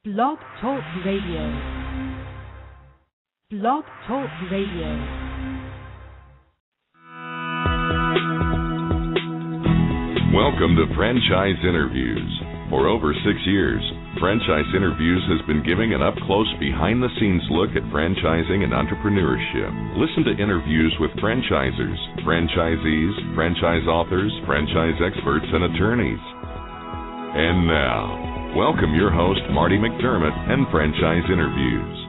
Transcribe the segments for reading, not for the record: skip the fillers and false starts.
Blog Talk Radio. Blog Talk Radio. Welcome to Franchise Interviews. For over 6 years, Franchise Interviews has been giving an up-close, behind-the-scenes look at franchising and entrepreneurship. Listen to interviews with franchisers, franchisees, franchise authors, franchise experts, and attorneys. And now, welcome your host, Marty McDermott, and Franchise Interviews.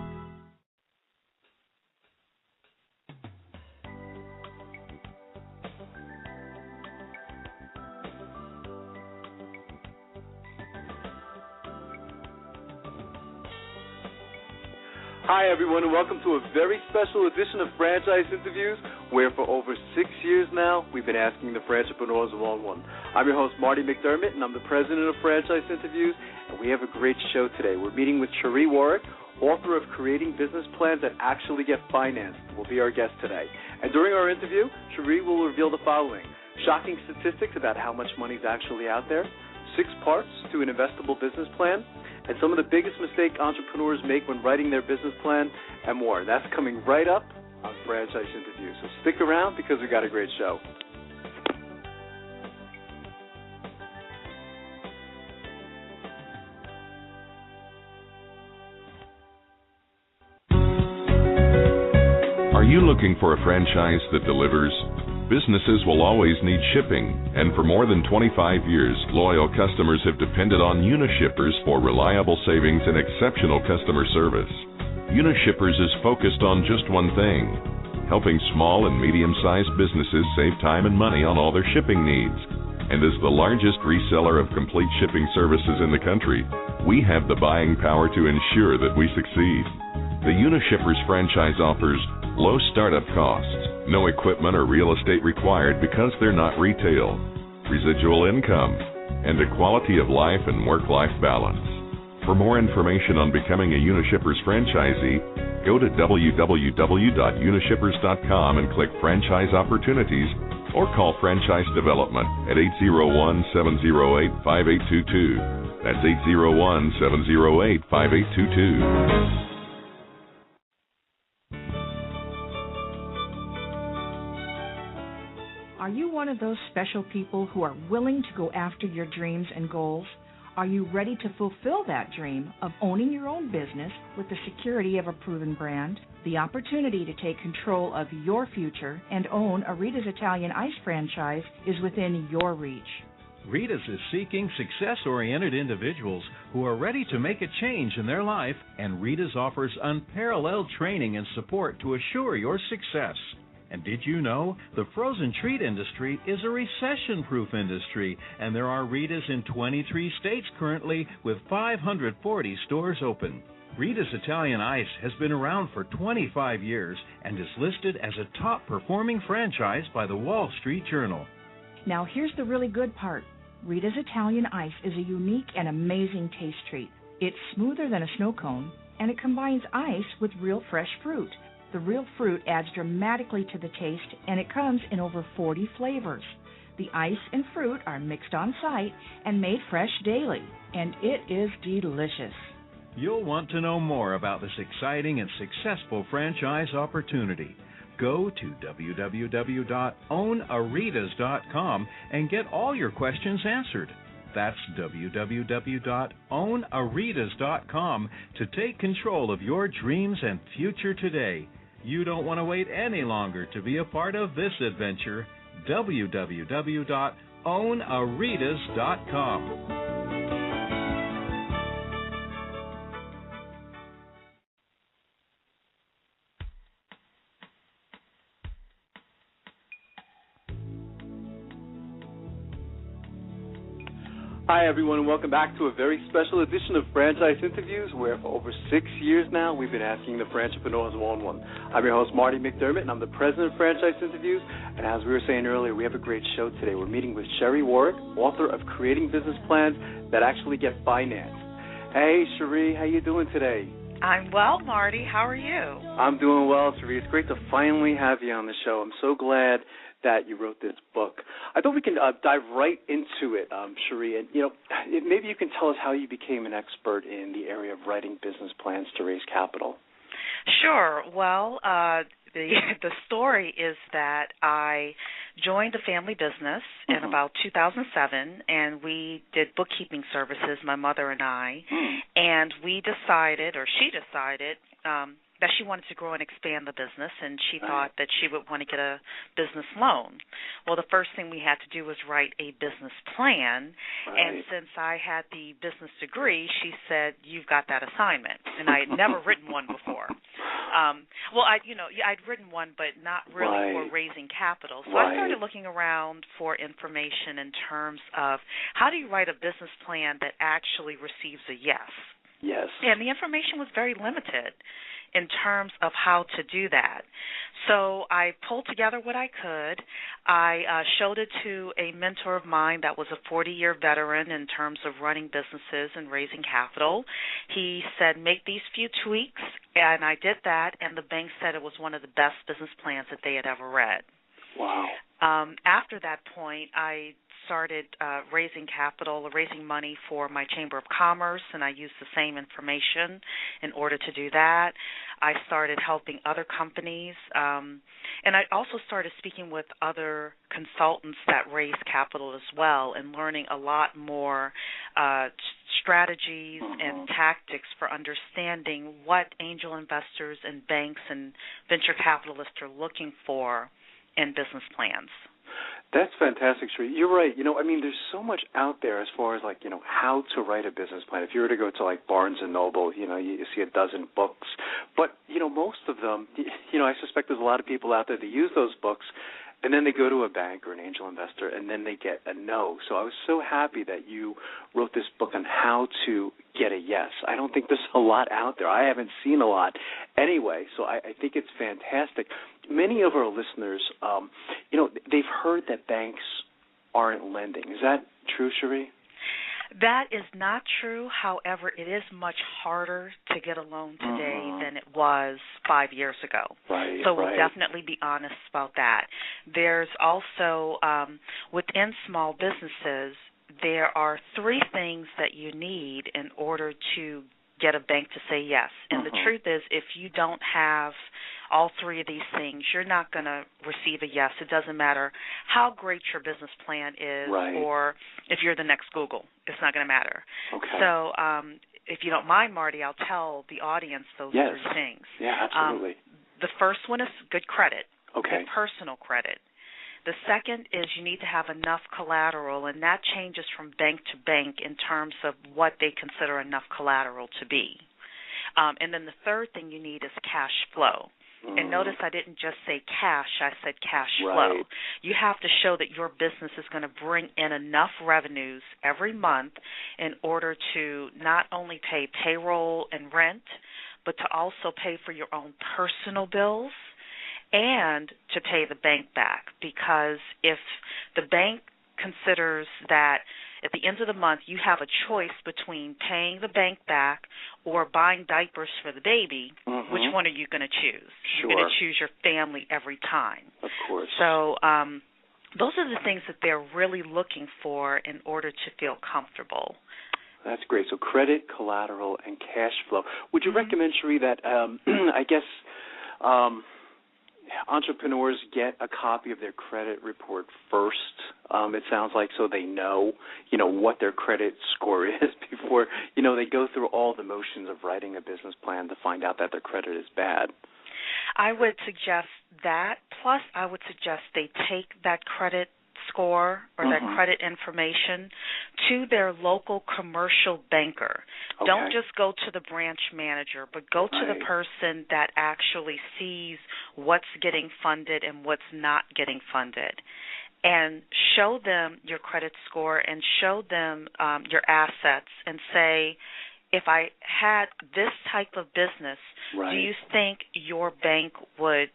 Hi, everyone, and welcome to a very special edition of Franchise Interviews, where for over 6 years now, we've been asking the entrepreneurs one-on-one. I'm your host, Marty McDermott, and I'm the president of Franchise Interviews, and we have a great show today. We're meeting with Cheree Warrick, author of Creating Business Plans That Actually Get Financed, will be our guest today. And during our interview, Cheree will reveal the following: shocking statistics about how much money is actually out there, 6 parts to an investable business plan, and some of the biggest mistakes entrepreneurs make when writing their business plan, and more. That's coming right up on Franchise Interviews. So stick around because we got a great show. Are you looking for a franchise that delivers? Businesses will always need shipping, and for more than 25 years, loyal customers have depended on Unishippers for reliable savings and exceptional customer service. Unishippers is focused on just one thing: helping small and medium-sized businesses save time and money on all their shipping needs. And as the largest reseller of complete shipping services in the country, we have the buying power to ensure that we succeed. The Unishippers franchise offers low startup costs, no equipment or real estate required because they're not retail, residual income, and a quality of life and work-life balance. For more information on becoming a Unishippers franchisee, go to www.unishippers.com and click Franchise Opportunities, or call Franchise Development at 801-708-5822. That's 801-708-5822. Are you one of those special people who are willing to go after your dreams and goals? Are you ready to fulfill that dream of owning your own business with the security of a proven brand? The opportunity to take control of your future and own a Rita's Italian Ice franchise is within your reach. Rita's is seeking success-oriented individuals who are ready to make a change in their life, and Rita's offers unparalleled training and support to assure your success. And did you know the frozen treat industry is a recession-proof industry, and there are Rita's in 23 states currently with 540 stores open. Rita's Italian Ice has been around for 25 years and is listed as a top-performing franchise by the Wall Street Journal. Now here's the really good part. Rita's Italian Ice is a unique and amazing taste treat. It's smoother than a snow cone, and it combines ice with real fresh fruit. The real fruit adds dramatically to the taste, and it comes in over 40 flavors. The ice and fruit are mixed on site and made fresh daily, and it is delicious. You'll want to know more about this exciting and successful franchise opportunity. Go to www.ownaritas.com and get all your questions answered. That's www.ownaritas.com to take control of your dreams and future today. You don't want to wait any longer to be a part of this adventure. www.ownaritas.com. Hi, everyone, and welcome back to a very special edition of Franchise Interviews, where for over 6 years now, we've been asking the entrepreneurs one-on-one. I'm your host, Marty McDermott, and I'm the president of Franchise Interviews. And as we were saying earlier, we have a great show today. We're meeting with Cheree Warrick, author of Creating Business Plans That Actually Get Financed. Hey, Cheree, how you doing today? I'm well, Marty. How are you? I'm doing well, Cheree. It's great to finally have you on the show. I'm so glad that you wrote this book. I thought we can dive right into it, Cheree. And, maybe you can tell us how you became an expert in the area of writing business plans to raise capital. Sure. Well, the story is that I joined a family business in about 2007, and we did bookkeeping services, my mother and I, and we decided, or she decided, that she wanted to grow and expand the business, and she thought that she would want to get a business loan. Well, the first thing we had to do was write a business plan, and since I had the business degree, she said, "You've got that assignment," and I had never written one before. I'd written one, but not really for raising capital. So I started looking around for information in terms of how do you write a business plan that actually receives a yes. Yes. And the information was very limited in terms of how to do that. So I pulled together what I could. I showed it to a mentor of mine that was a 40-year veteran in terms of running businesses and raising capital. He said, make these few tweaks, and I did that, and the bank said it was one of the best business plans that they had ever read. Wow. After that point, I started raising money for my Chamber of Commerce, and I used the same information in order to do that. I started helping other companies, and I also started speaking with other consultants that raise capital as well and learning a lot more strategies and tactics for understanding what angel investors and banks and venture capitalists are looking for in business plans. That's fantastic, Cheree. You're right. There's so much out there as far as, how to write a business plan. If you were to go to, Barnes & Noble, you see a dozen books. But, most of them, I suspect there's a lot of people out there that use those books, and then they go to a bank or an angel investor, and then they get a no. So I was so happy that you wrote this book on how to get a yes. I don't think there's a lot out there. I haven't seen a lot anyway, so I think it's fantastic. Many of our listeners, they've heard that banks aren't lending. Is that true, Cheree? That is not true. However, it is much harder to get a loan today than it was 5 years ago. So we'll definitely be honest about that. There's also, within small businesses, there are three things that you need in order to get a bank to say yes. And the truth is, if you don't have all three of these things, you're not going to receive a yes. It doesn't matter how great your business plan is or if you're the next Google. It's not going to matter. Okay. So if you don't mind, Marty, I'll tell the audience those three things. Yeah, absolutely. The first one is good credit, good personal credit. The second is you need to have enough collateral, and that changes from bank to bank in terms of what they consider enough collateral to be. And then the third thing you need is cash flow. And notice I didn't just say cash, I said cash flow. You have to show that your business is going to bring in enough revenues every month in order to not only pay payroll and rent, but to also pay for your own personal bills and to pay the bank back. Because if the bank considers that at the end of the month you have a choice between paying the bank back or buying diapers for the baby, which one are you going to choose? Sure. You're going to choose your family every time. Of course. So those are the things that they're really looking for in order to feel comfortable. That's great. So credit, collateral, and cash flow. Would you recommend, Cheree, that entrepreneurs get a copy of their credit report first, it sounds like, so they know, what their credit score is before, they go through all the motions of writing a business plan to find out that their credit is bad? I would suggest that. Plus, I would suggest they take that credit score or that credit information to their local commercial banker. Okay. Don't just go to the branch manager, but go to the person that actually sees what's getting funded and what's not getting funded. And show them your credit score and show them your assets and say, if I had this type of business, do you think your bank would,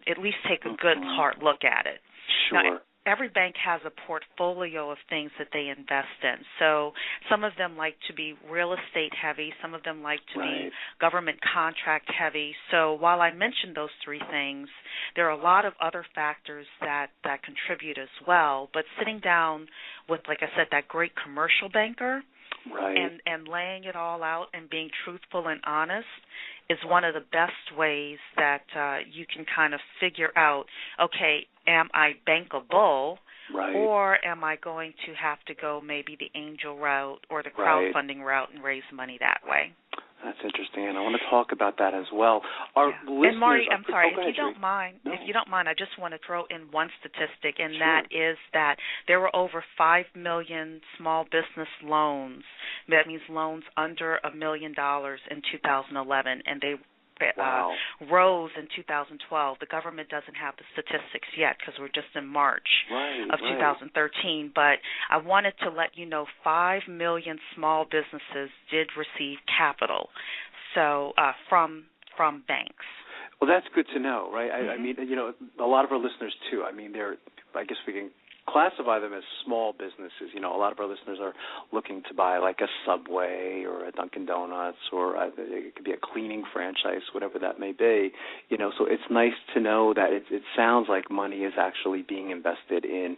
at least take a good hard look at it? Sure. Now, every bank has a portfolio of things that they invest in. So some of them like to be real estate heavy. Some of them like to be government contract heavy. So while I mentioned those three things, there are a lot of other factors that contribute as well. But sitting down with, like I said, that great commercial banker and laying it all out and being truthful and honest is one of the best ways that you can kind of figure out, okay, am I bankable, or am I going to have to go maybe the angel route or the crowdfunding route and raise money that way? That's interesting, and I want to talk about that as well. Our listeners, and Marty, I'm sorry, if you don't mind, I just want to throw in one statistic, and that is that there were over 5 million small business loans. That means loans under $1 million in 2011, and they rose in 2012. The government doesn't have the statistics yet because we're just in March of 2013. But I wanted to let you know 5 million small businesses did receive capital, so from banks. Well, that's good to know, right? I mean, you know, a lot of our listeners too. I mean, I guess we can classify them as small businesses. You know, a lot of our listeners are looking to buy like a Subway or a Dunkin' Donuts, or it could be a cleaning franchise, whatever that may be. You know, so it's nice to know that it sounds like money is actually being invested in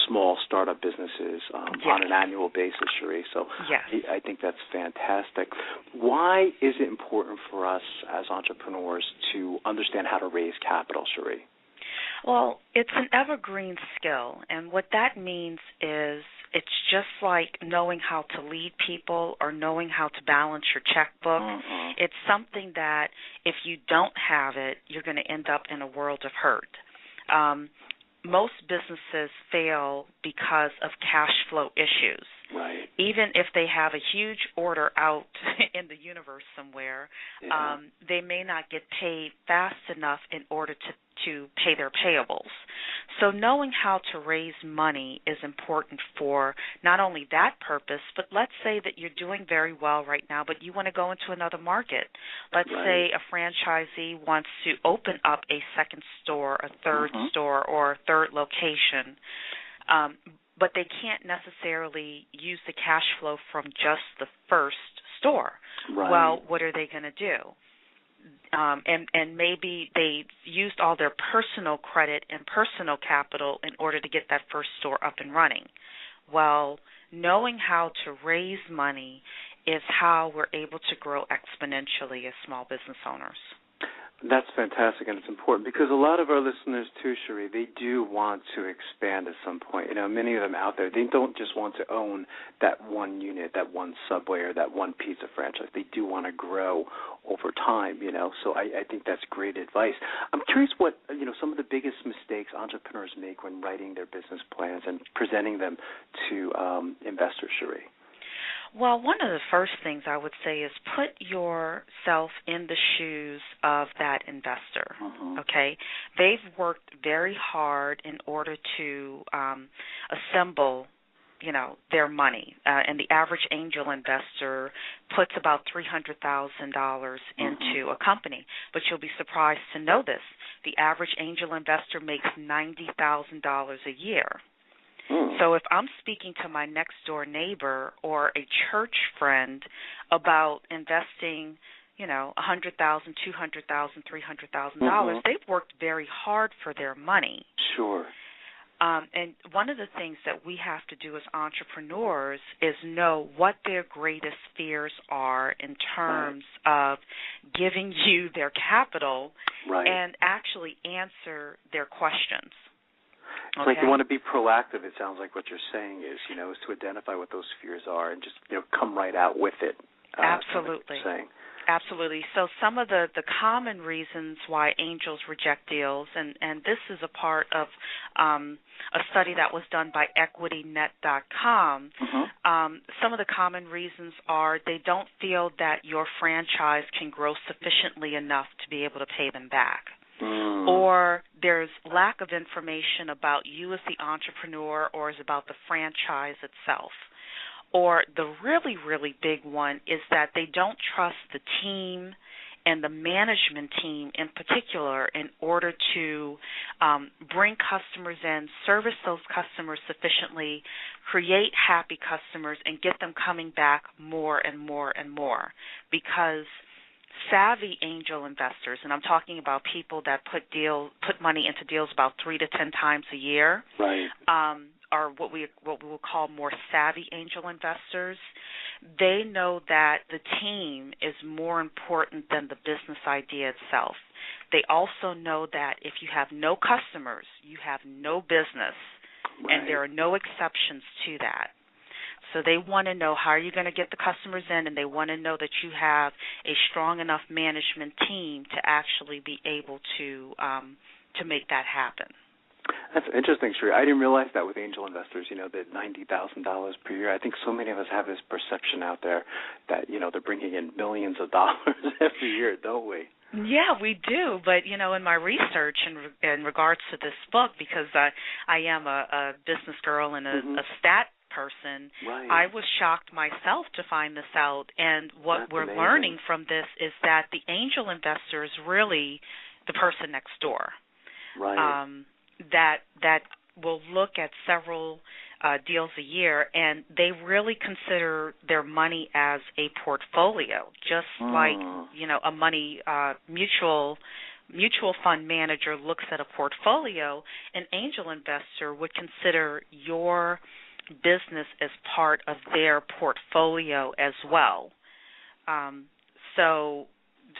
small startup businesses on an annual basis, Cheree. So I think that's fantastic. Why is it important for us as entrepreneurs to understand how to raise capital, Cheree? Well, it's an evergreen skill, and what that means is it's just like knowing how to lead people or knowing how to balance your checkbook. It's something that if you don't have it, you're going to end up in a world of hurt. Most businesses fail because of cash flow issues. Even if they have a huge order out in the universe somewhere, they may not get paid fast enough in order to pay their payables. So knowing how to raise money is important for not only that purpose, but let's say that you're doing very well right now, but you want to go into another market. Let's say a franchisee wants to open up a second store, a third store, or a third location, but they can't necessarily use the cash flow from just the first store. Well, what are they going to do? And maybe they used all their personal credit and personal capital in order to get that first store up and running. Well, knowing how to raise money is how we're able to grow exponentially as small business owners. That's fantastic, and it's important because a lot of our listeners, too, Cheree, they do want to expand at some point. You know, many of them out there, they don't just want to own that one unit, that one Subway, or that one pizza franchise. They do want to grow over time, you know, so I think that's great advice. I'm curious what, you know, some of the biggest mistakes entrepreneurs make when writing their business plans and presenting them to investors, Cheree. Well, one of the first things I would say is put yourself in the shoes of that investor, okay? They've worked very hard in order to assemble, you know, their money. And the average angel investor puts about $300,000 into a company. But you'll be surprised to know this. The average angel investor makes $90,000 a year. So if I'm speaking to my next-door neighbor or a church friend about investing, you know, $100,000, $200,000, $300,000, they've worked very hard for their money. And one of the things that we have to do as entrepreneurs is know what their greatest fears are in terms of giving you their capital and actually answer their questions. It's like you want to be proactive, it sounds like what you're saying is, you know, is to identify what those fears are and just, you know, come right out with it. Absolutely. Absolutely. So some of the common reasons why angels reject deals, and this is a part of a study that was done by EquityNet.com, some of the common reasons are they don't feel that your franchise can grow sufficiently enough to be able to pay them back. Or there's lack of information about you as the entrepreneur or is about the franchise itself. Or the really, really big one is that they don't trust the team and the management team in particular in order to bring customers in, service those customers sufficiently, create happy customers, and get them coming back more and more and more. Because savvy angel investors, and I'm talking about people that put money into deals about 3 to 10 times a year, right, are what we will call more savvy angel investors. They know that the team is more important than the business idea itself. They also know that if you have no customers, you have no business, right, and there are no exceptions to that. So they want to know how are you going to get the customers in, and they want to know that you have a strong enough management team to actually be able to make that happen. That's interesting, Cheree. I didn't realize that with angel investors, that $90,000 per year. I think so many of us have this perception out there that, they're bringing in millions of dollars every year, don't we? Yeah, we do. But, in my research in regards to this book, because I am a business girl and a stat person, right, I was shocked myself to find this out. And what That's we're amazing. learning from this is that the angel investor is really the person next door. Right. That will look at several deals a year, and they really consider their money as a portfolio, just like a money mutual fund manager looks at a portfolio. An angel investor would consider your business as part of their portfolio as well. So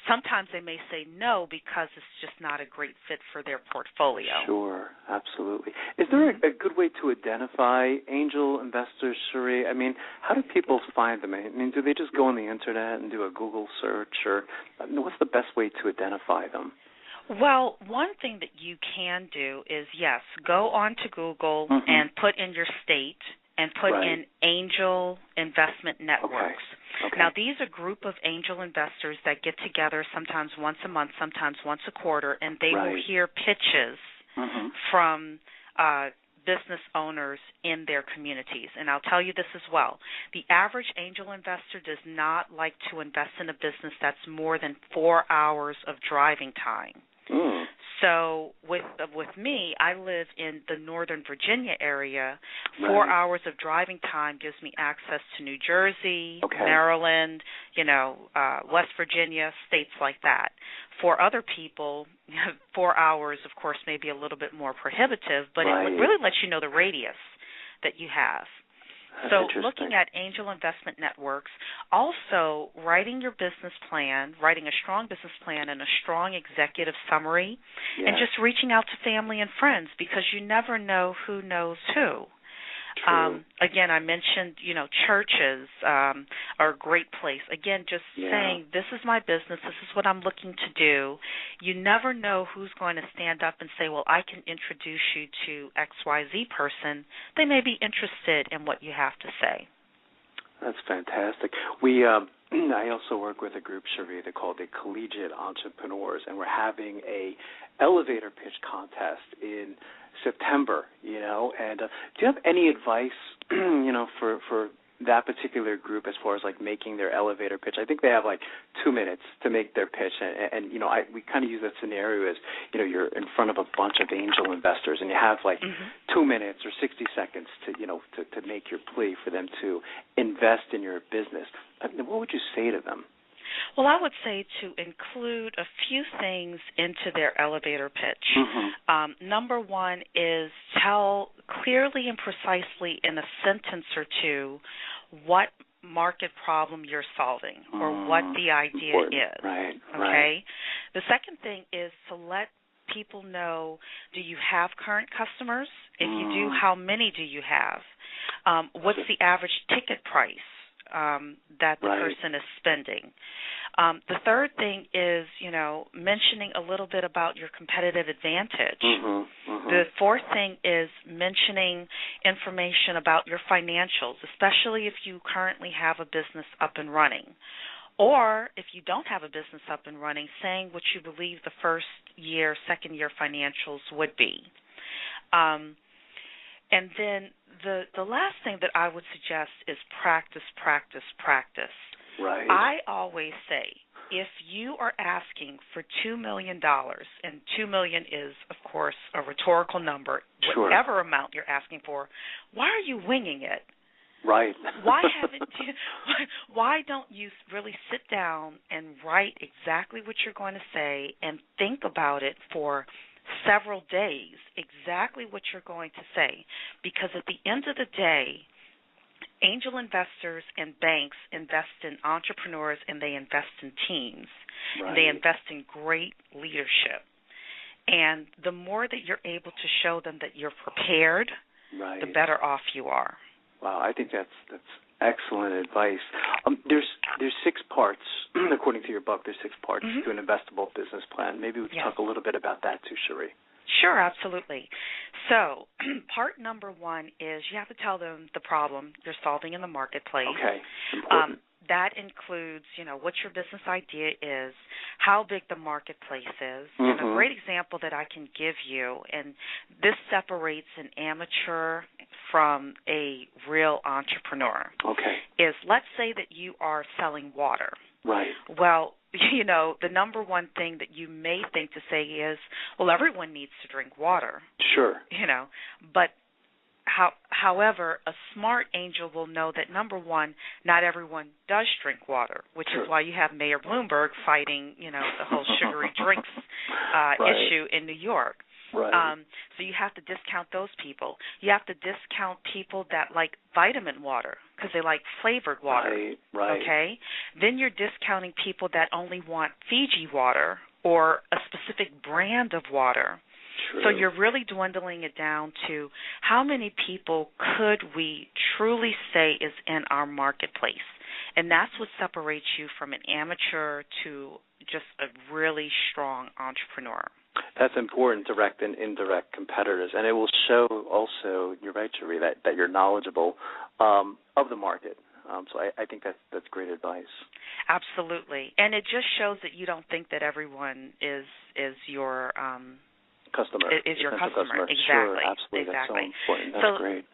sometimes they may say no because it's just not a great fit for their portfolio. Sure, absolutely. Is there a good way to identify angel investors, Cheree? I mean, how do people find them? I mean, do they just go on the Internet and do a Google search, or what's the best way to identify them? Well, one thing that you can do is, yes, go on to Google and put in your state and put in angel investment networks. Okay. Now, these are a group of angel investors that get together sometimes once a month, sometimes once a quarter, and they will hear pitches from business owners in their communities. And I'll tell you this as well. The average angel investor does not like to invest in a business that's more than 4 hours of driving time. So with me, I live in the Northern Virginia area. 4 hours of driving time gives me access to New Jersey, Maryland, West Virginia, states like that. For other people, 4 hours, of course, may be a little bit more prohibitive, but it really lets you know the radius that you have. So looking at angel investment networks, also writing your business plan, writing a strong business plan and a strong executive summary, and just reaching out to family and friends, because you never know who knows who. Again, I mentioned, churches are a great place. Again, just saying, this is my business, this is what I'm looking to do. You never know who's going to stand up and say, well, I can introduce you to XYZ person. They may be interested in what you have to say. That's fantastic. I also work with a group, Cheree, they're called the Collegiate Entrepreneurs, and we're having a elevator pitch contest in September, and do you have any advice, for that particular group as far as, making their elevator pitch? I think they have, 2 minutes to make their pitch, and we kind of use that scenario as, you're in front of a bunch of angel investors, and you have, 2 minutes or 60 seconds to make your plea for them to invest in your business. What would you say to them? Well, I would say to include a few things into their elevator pitch. Number one is tell clearly and precisely in a sentence or two what market problem you're solving or what the idea is. Right. The second thing is to let people know, do you have current customers? If you do, how many do you have? What's the average ticket price that the person is spending? The third thing is, mentioning a little bit about your competitive advantage. The fourth thing is mentioning information about your financials, especially if you currently have a business up and running. Or if you don't have a business up and running, saying what you believe the first year, second year financials would be. And then the last thing that I would suggest is practice, practice, practice. Right. I always say if you are asking for $2 million, and $2 million is, of course, a rhetorical number, sure. whatever amount you're asking for, why are you winging it? Right. Why don't you really sit down and write exactly what you're going to say and think about it for several days, exactly what you're going to say? Because at the end of the day, angel investors and banks invest in entrepreneurs, and they invest in teams. Right. And they invest in great leadership. And the more that you're able to show them that you're prepared, right. the better off you are. Wow, I think that's excellent advice. There's 6 parts, according to your book. There's 6 parts to an investable business plan. Maybe we can talk a little bit about that too, Cheree. Sure, absolutely. So part number 1 is you have to tell them the problem you're solving in the marketplace. Okay, important. That includes, what your business idea is, how big the marketplace is. Mm-hmm. And a great example that I can give you, and this separates an amateur from a real entrepreneur, is let's say that you are selling water. Right. Well, the number one thing that you may think to say is, well, everyone needs to drink water. Sure. But however, a smart angel will know that, number one, not everyone does drink water, which is why you have Mayor Bloomberg fighting, the whole sugary drinks issue in New York. Right. So you have to discount those people. You have to discount people that like vitamin water because they like flavored water. Right. Okay? Then you're discounting people that only want Fiji water or a specific brand of water. True. So you're really dwindling it down to how many people could we truly say is in our marketplace. And that's what separates you from an amateur to just a really strong entrepreneur. That's important, direct and indirect competitors. And it will show also, you're right, Cheree, that you're knowledgeable of the market. So I think that's great advice. Absolutely. And it just shows that you don't think that everyone is your customer. Is your customer. Exactly. Sure, absolutely. Exactly. That's so important. That's great.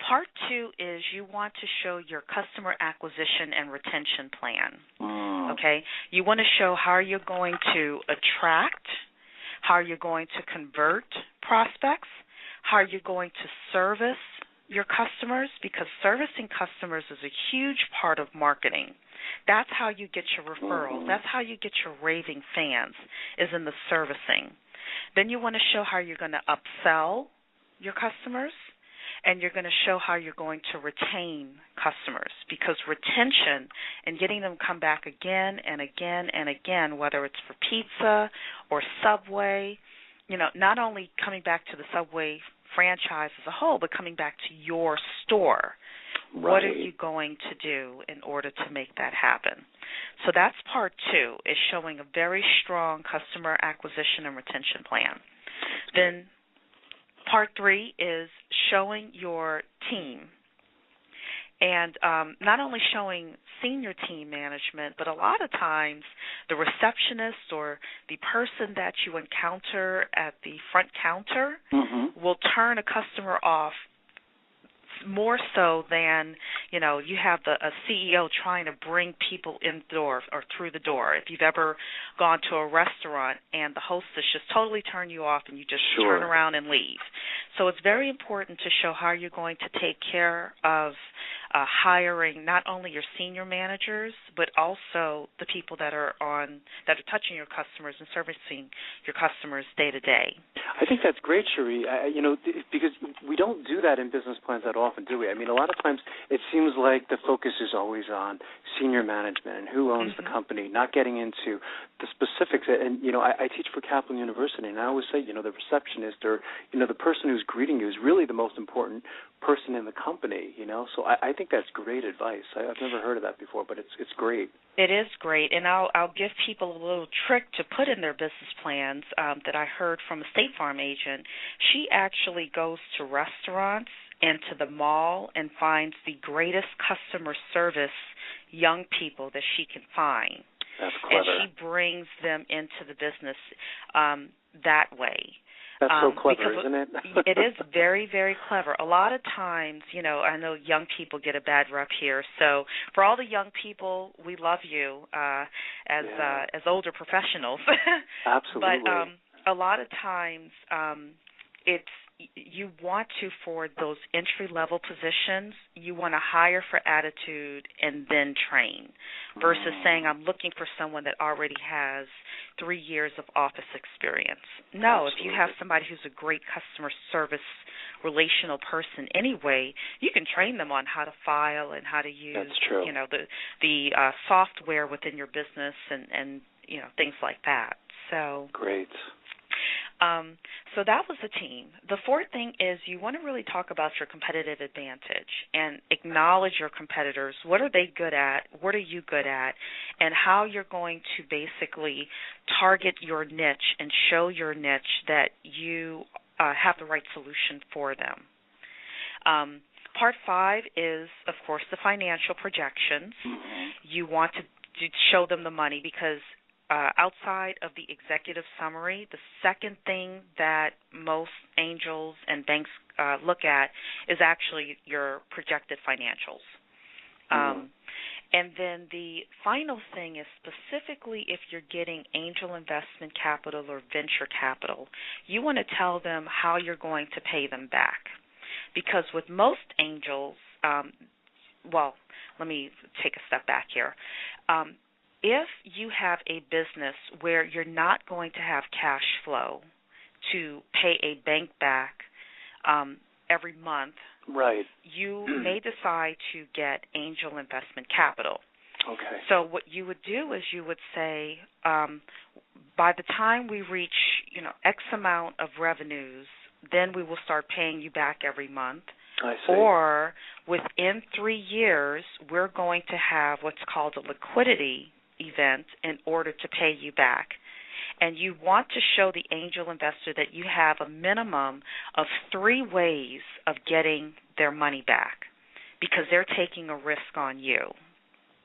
Part 2 is you want to show your customer acquisition and retention plan. Okay? You want to show how you're going to attract, how you're going to convert prospects, how you're going to service your customers, because servicing customers is a huge part of marketing. That's how you get your referrals. That's how you get your raving fans, is in the servicing. Then you want to show how you're going to upsell your customers, and you're going to show how you're going to retain customers, because retention and getting them come back again and again and again, whether it's for pizza or Subway, not only coming back to the Subway franchise as a whole, but coming back to your store. Right. What are you going to do in order to make that happen? So that's part 2, is showing a very strong customer acquisition and retention plan. Then part 3 is showing your team. And not only showing senior team management, but a lot of times the receptionist or the person that you encounter at the front counter will turn a customer off more so than, you have a CEO trying to bring people in the door or through the door. If you've ever gone to a restaurant and the hostess just totally turn you off and you just turn around and leave. So it's very important to show how you're going to take care of hiring not only your senior managers, but also the people that are touching your customers and servicing your customers day to day. I think that's great, Cheree. Because we don't do that in business plans that often, do we? I mean, a lot of times it seems like the focus is always on senior management and who owns the company, not getting into the specifics. And I teach for Kaplan University, and I always say, the receptionist or the person who's greeting you is really the most important person in the company. So I think that's great advice. I've never heard of that before, but it's great. It is great, and I'll give people a little trick to put in their business plans that I heard from a State Farm agent. She actually goes to restaurants and to the mall and finds the greatest customer service young people that she can find. That's clever. And she brings them into the business that way. That's so clever, isn't it? It is very, very clever. A lot of times, I know young people get a bad rep here. So for all the young people, we love you. As as older professionals. Absolutely. But a lot of times you want to, for those entry-level positions, you want to hire for attitude and then train versus saying I'm looking for someone that already has 3 years of office experience. No, Absolutely. If you have somebody who's a great customer service relational person anyway, you can train them on how to file and how to use the software within your business and things like that. So great. So that was the team. The fourth thing is you want to really talk about your competitive advantage and acknowledge your competitors. What are they good at? What are you good at? And how you're going to basically target your niche and show your niche that you have the right solution for them. Part 5 is, of course, the financial projections. You want to show them the money because outside of the executive summary, the second thing that most angels and banks look at is actually your projected financials. And then the final thing is specifically if you're getting angel investment capital or venture capital, you want to tell them how you're going to pay them back. Because with most angels, let me take a step back here. If you have a business where you're not going to have cash flow to pay a bank back every month, right, you may decide to get angel investment capital. Okay. So what you would do is you would say, by the time we reach, X amount of revenues, then we will start paying you back every month. I see. Or within 3 years, we're going to have what's called a liquidity event in order to pay you back. And you want to show the angel investor that you have a minimum of 3 ways of getting their money back because they're taking a risk on you.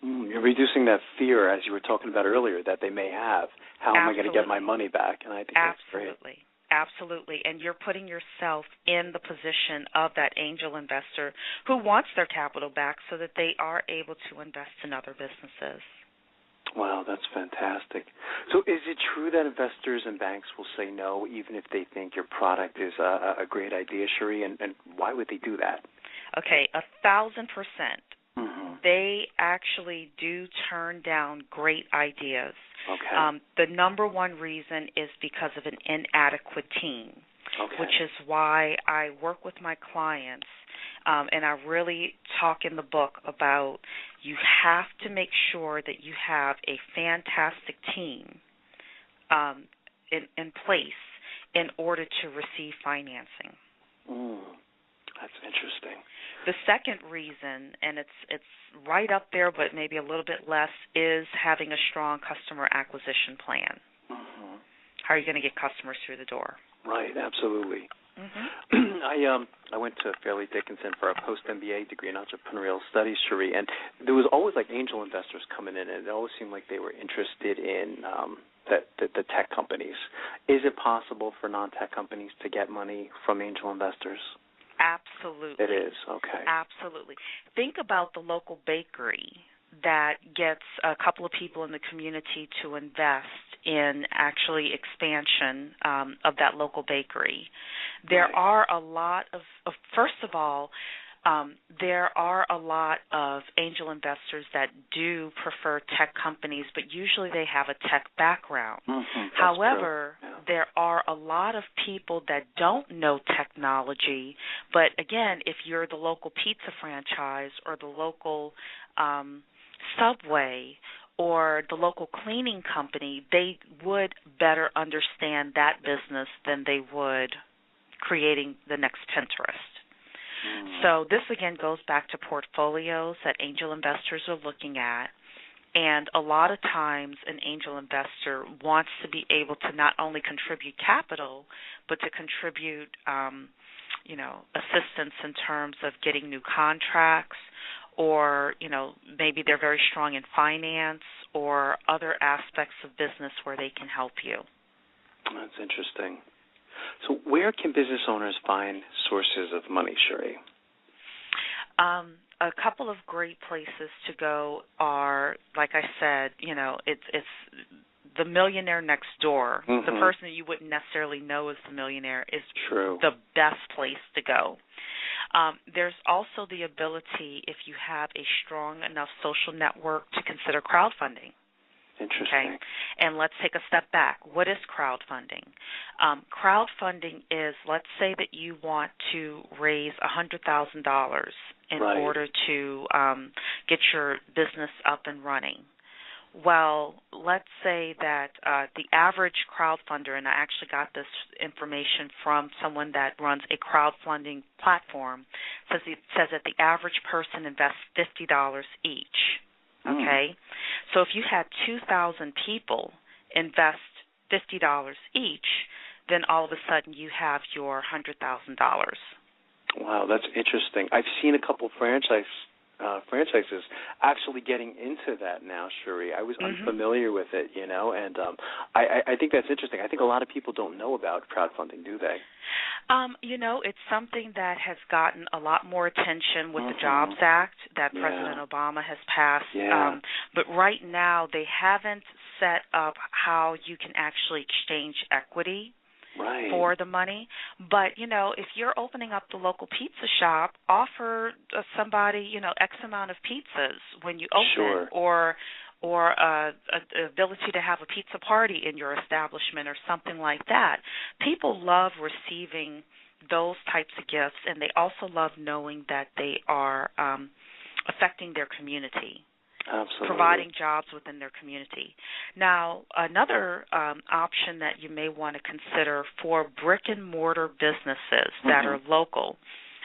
You're reducing that fear, as you were talking about earlier, that they may have. How am I going to get my money back? And I think that's great. Absolutely. And you're putting yourself in the position of that angel investor who wants their capital back so that they are able to invest in other businesses. Wow, that's fantastic. So is it true that investors and banks will say no even if they think your product is a great idea, Cheree? And why would they do that? Okay, 1,000%. Mm-hmm. They actually do turn down great ideas. Okay. The number one reason is because of an inadequate team, which is why I work with my clients, and I really talk in the book about you have to make sure that you have a fantastic team in place in order to receive financing. That's interesting. The second reason, and it's right up there but maybe a little bit less, is having a strong customer acquisition plan. Mm-hmm. How are you going to get customers through the door? Right, absolutely. Mm-hmm. I went to Fairleigh Dickinson for a post-MBA degree in entrepreneurial studies, Cheree, and there was always like angel investors coming in, and it always seemed like they were interested in the tech companies. Is it possible for non-tech companies to get money from angel investors? Absolutely. It is, okay. Absolutely. Think about the local bakery that gets a couple of people in the community to invest in actually expansion of that local bakery. There are a lot of first of all, there are a lot of angel investors that do prefer tech companies, but usually they have a tech background. Mm-hmm, however, there are a lot of people that don't know technology, but again, if you're the local pizza franchise or the local Subway or the local cleaning company, they would better understand that business than they would creating the next Pinterest. So this, again, goes back to portfolios that angel investors are looking at. And a lot of times an angel investor wants to be able to not only contribute capital, but to contribute, assistance in terms of getting new contracts, or, maybe they're very strong in finance or other aspects of business where they can help you. That's interesting. So where can business owners find sources of money, Cheree? a couple of great places to go are, like I said, it's the millionaire next door. Mm-hmm. The person that you wouldn't necessarily know is the millionaire is True. the best place to go. There's also the ability, if you have a strong enough social network, to consider crowdfunding. Interesting. Okay, and let's take a step back. What is crowdfunding? Crowdfunding is, let's say that you want to raise $100,000 in order to get your business up and running. Well, let's say that the average crowdfunder, and I actually got this information from someone that runs a crowdfunding platform, says that the average person invests $50 each. Okay? So if you had 2,000 people invest $50 each, then all of a sudden you have your $100,000. Wow, that's interesting. I've seen a couple franchises actually getting into that now, Cheree. I was unfamiliar with it, and I think that's interesting. I think a lot of people don't know about crowdfunding, do they? It's something that has gotten a lot more attention with the Jobs Act that President Obama has passed. Yeah. But right now they haven't set up how you can actually exchange equity for the money. But, if you're opening up the local pizza shop, offer somebody, X amount of pizzas when you open, or ability to have a pizza party in your establishment or something like that. People love receiving those types of gifts, and they also love knowing that they are affecting their community. Absolutely. Providing jobs within their community. Now, another option that you may want to consider for brick-and-mortar businesses that are local,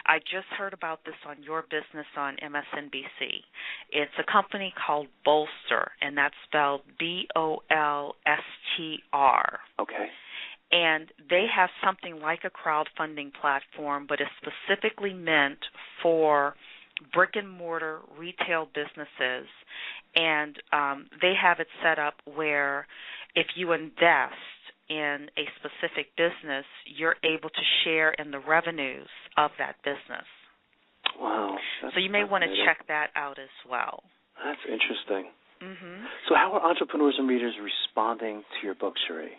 I just heard about this on Your Business on MSNBC. It's a company called Bolster, and that's spelled BOLSTR. Okay. And they have something like a crowdfunding platform, but it's specifically meant for brick-and-mortar retail businesses, and they have it set up where if you invest in a specific business, you're able to share in the revenues of that business. Wow. So you may want to check that out as well. That's interesting. So how are entrepreneurs and readers responding to your book, Cheree?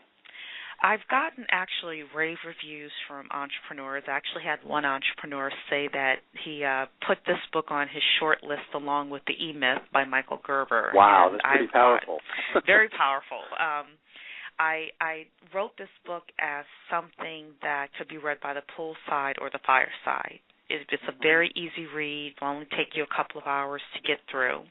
I've gotten actually rave reviews from entrepreneurs. I actually had one entrepreneur say that he put this book on his short list along with The E-Myth by Michael Gerber. Wow, that's pretty powerful. Very powerful. I wrote this book as something that could be read by the poolside or the fireside. It's a very easy read. It will only take you a couple of hours to get through.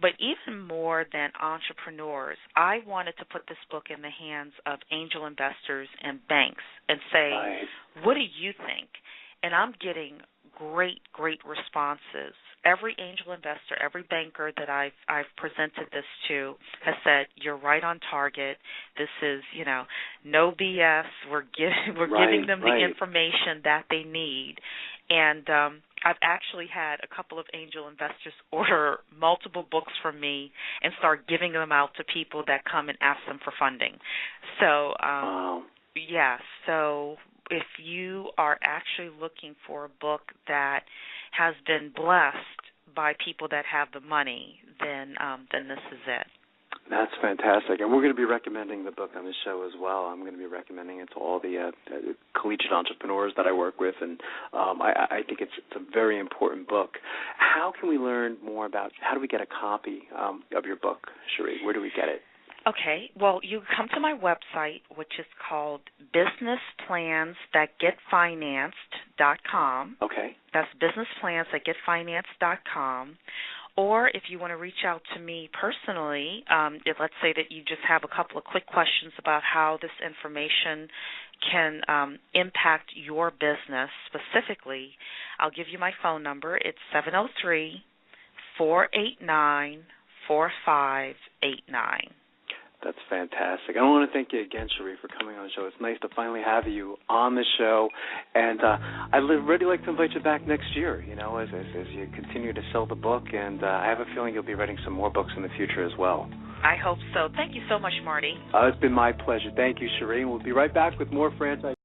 But even more than entrepreneurs, I wanted to put this book in the hands of angel investors and banks and say, what do you think? And I'm getting great responses. Every angel investor, every banker that I've presented this to has said, you're right on target. This is, no BS. We're giving them the information that they need. And I've actually had a couple of angel investors order multiple books from me and start giving them out to people that come and ask them for funding. So, so if you are actually looking for a book that has been blessed by people that have the money, then this is it. That's fantastic. And we're going to be recommending the book on this show as well. I'm going to be recommending it to all the collegiate entrepreneurs that I work with, and I think it's a very important book. How can we learn more about, how do we get a copy of your book, Cheree? Where do we get it? Okay, well, you come to my website, which is called businessplansthatgetfinanced.com. Okay. That's businessplansthatgetfinanced.com. Or if you want to reach out to me personally, let's say that you just have a couple of quick questions about how this information can impact your business specifically, I'll give you my phone number. It's 703-489-4589. That's fantastic. I want to thank you again, Cheree, for coming on the show. It's nice to finally have you on the show, and I'd really like to invite you back next year, as you continue to sell the book, and I have a feeling you'll be writing some more books in the future as well. I hope so. Thank you so much, Marty. It's been my pleasure. Thank you, Cheree. We'll be right back with more franchise.